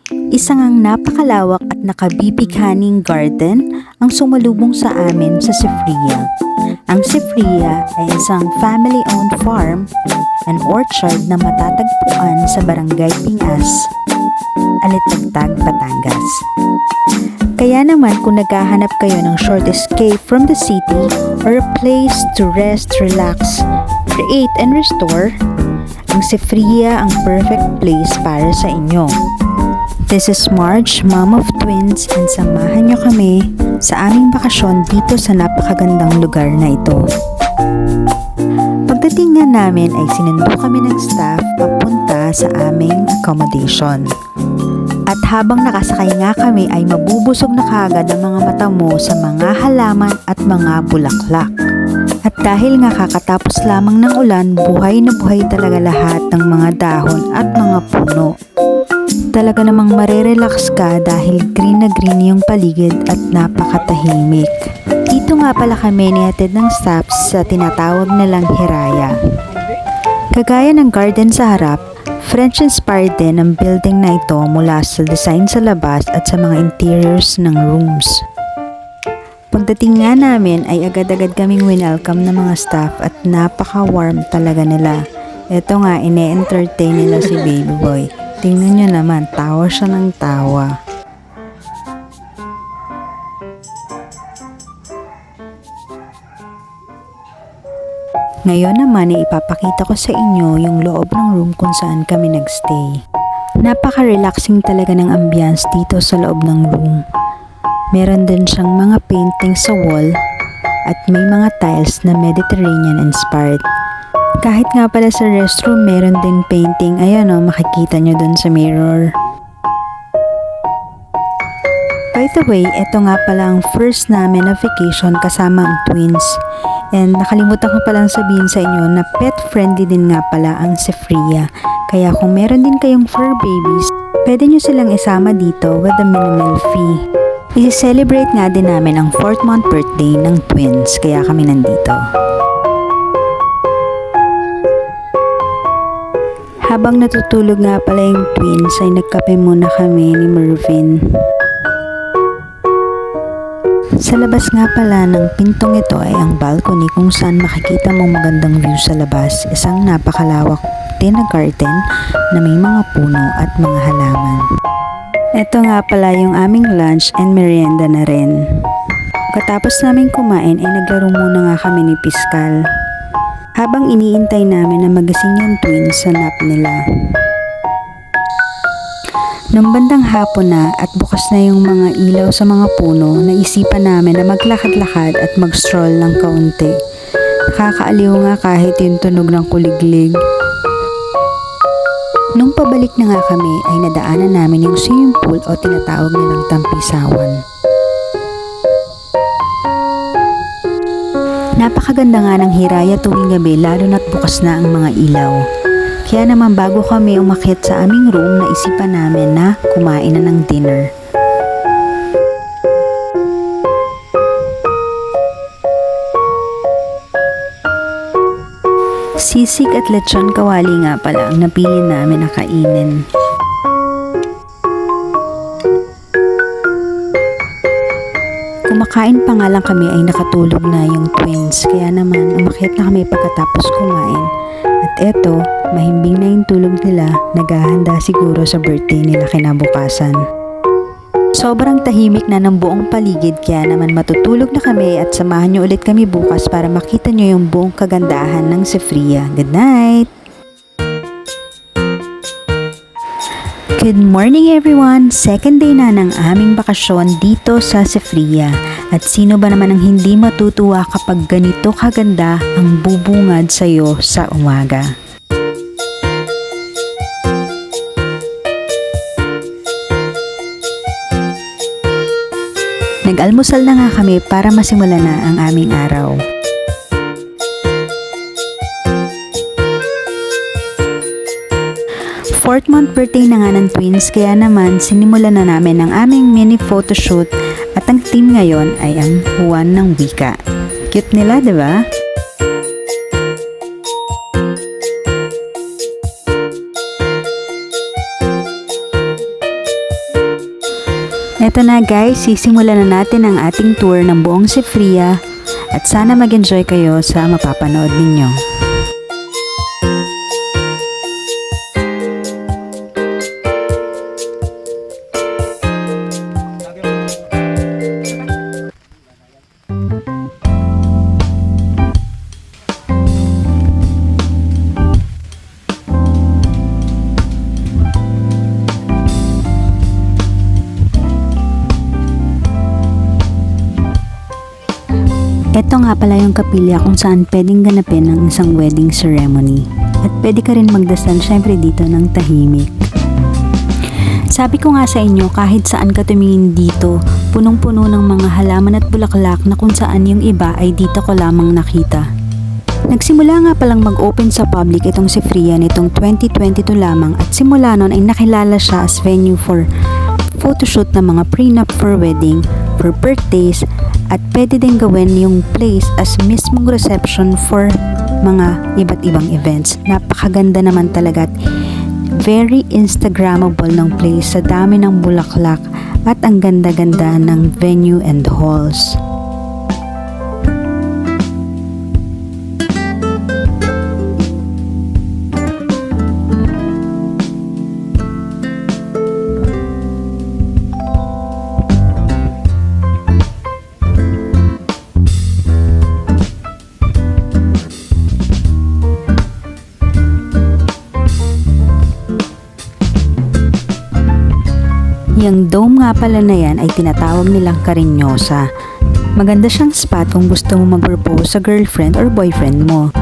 Isang ang napakalawak at nakabibighaning garden ang sumalubong sa amin sa Sifria. Ang Sifria ay isang family-owned farm and orchard na matatagpuan sa Barangay Pingas, Alitagtag, Batangas. Kaya naman kung naghahanap kayo ng short escape from the city or a place to rest, relax, create, and restore, ang Sifria ang perfect place para sa inyo. This is Marge, mom of twins, and samahan nyo kami sa aming bakasyon dito sa napakagandang lugar na ito. Pagdating nga namin ay sinundo kami ng staff papunta sa aming accommodation. At habang nakasakay nga kami ay mabubusog na kaagad ang mga mata mo sa mga halaman at mga bulaklak. At dahil nga kakatapos lamang ng ulan, buhay na buhay talaga lahat ng mga dahon at mga puno. Talaga namang marerelax ka dahil green na green yung paligid at napakatahimik. Dito nga pala kami nihatid ng staff sa tinatawag nilang Hiraya. Kagaya ng garden sa harap, French-inspired din ang building na ito mula sa design sa labas at sa mga interiors ng rooms. Pagdating nga namin ay agad-agad kaming winelcome ng mga staff at napaka-warm talaga nila. Ito nga, ine-entertain nila si baby boy. Tingnan nyo naman, tawa siya ng tawa. Ngayon naman ay ipapakita ko sa inyo yung loob ng room kung saan kami nagstay. Napaka-relaxing talaga ng ambience dito sa loob ng room. Meron din siyang mga paintings sa wall at may mga tiles na Mediterranean inspired. Kahit nga pala sa restroom meron din painting, ayan o, makikita nyo dun sa mirror. By the way, ito nga pala ang first namin na vacation kasama ang twins. And nakalimutan ko palang sabihin sa inyo na pet-friendly din nga pala ang Sifria. Kaya kung meron din kayong fur babies, pwede nyo silang isama dito with a minimal fee. I-celebrate nga din namin ang 4th month birthday ng twins, kaya kami nandito. Habang natutulog nga pala yung twins ay nagkape muna kami ni Mervin. Sa labas nga pala ng pintong ito ay ang balcony kung saan makikita mong magandang view sa labas. Isang napakalawak din na garden na may mga puno at mga halaman. Ito nga pala yung aming lunch and merienda na rin. Pagkatapos namin kumain ay naglaro muna nga kami ni Piskal. Habang iniintay namin na magising yung twins sa nap nila. Nung bandang hapon na at bukas na yung mga ilaw sa mga puno, naisipan namin na maglakad-lakad at mag-stroll ng kaunti. Nakakaaliw nga kahit yung tunog ng kuliglig. Nung pabalik na nga kami ay nadaanan namin yung swimming pool o tinatawag nilang Tampisawan. Napakaganda nga ng Hiraya tuwing gabi lalo na't bukas na ang mga ilaw. Kaya naman bago kami umakyat sa aming room, naisipan namin na kumain na ng dinner. Sisig at lechon kawali nga pala ang napili namin na kainin. Kumakain pa nga lang kami ay nakatulog na yung twins, kaya naman umakyat na kami pagkatapos kumain. At eto, mahimbing na yung tulog nila, naghahanda siguro sa birthday nila kinabukasan. Sobrang tahimik na ng buong paligid kaya naman matutulog na kami at samahan nyo ulit kami bukas para makita nyo yung buong kagandahan ng Sifria. Good night! Good morning everyone! Second day na ng aming bakasyon dito sa Sifria. At sino ba naman ang hindi matutuwa kapag ganito kaganda ang bubungad sa'yo sa umaga? Nag-almusal na nga kami para masimulan na ang aming araw. Fourth month birthday na nga ng twins kaya naman sinimulan na namin ang aming mini photoshoot at ang team ngayon ay ang Juan ng Wika. Cute nila, diba? Eto na guys, sisimulan na natin ang ating tour ng buong Sifria at sana mag-enjoy kayo sa mapapanood ninyo. Ito nga pala yung kapilya kung saan pwedeng ganapin ang isang wedding ceremony. At pwede ka rin magdasal syempre dito ng tahimik. Sabi ko nga sa inyo, kahit saan ka tumingin dito, punong-puno ng mga halaman at bulaklak na kung saan yung iba ay dito ko lamang nakita. Nagsimula nga palang mag-open sa public itong Sifria nitong 2022 lamang at simula nun ay nakilala siya as venue for photoshoot ng mga prenup for wedding, for birthdays, at pwede din gawin yung place as mismong reception for mga iba't ibang events. Napakaganda naman talaga at very Instagrammable ng place sa dami ng bulaklak at ang ganda-ganda ng venue and halls. Yung dome nga pala na yan ay tinatawag nilang Cariñosa. Maganda siyang spot kung gusto mo mag-propose sa girlfriend or boyfriend mo.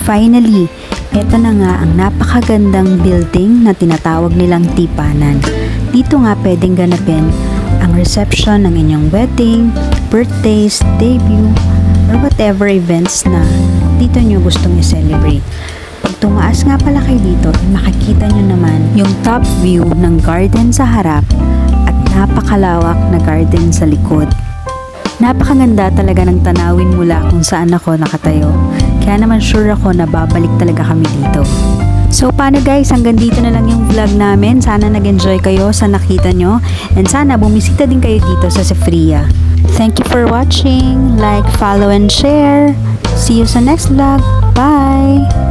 Finally, ito na nga ang napakagandang building na tinatawag nilang Tipanan. Dito nga pwedeng ganapin ang reception ng inyong wedding, birthdays, debut, or whatever events na dito nyo gustong i-celebrate. Pag tumaas nga pala kayo dito, makikita nyo naman yung top view ng garden sa harap at napakalawak na garden sa likod. Napakaganda talaga ng tanawin mula kung saan ako nakatayo. Kaya naman sure ako na babalik talaga kami dito. So paano guys, hanggang dito na lang yung vlog namin. Sana nag-enjoy kayo sa nakita nyo. And sana bumisita din kayo dito sa Sifria. Thank you for watching. Like, follow, and share. See you sa next vlog. Bye!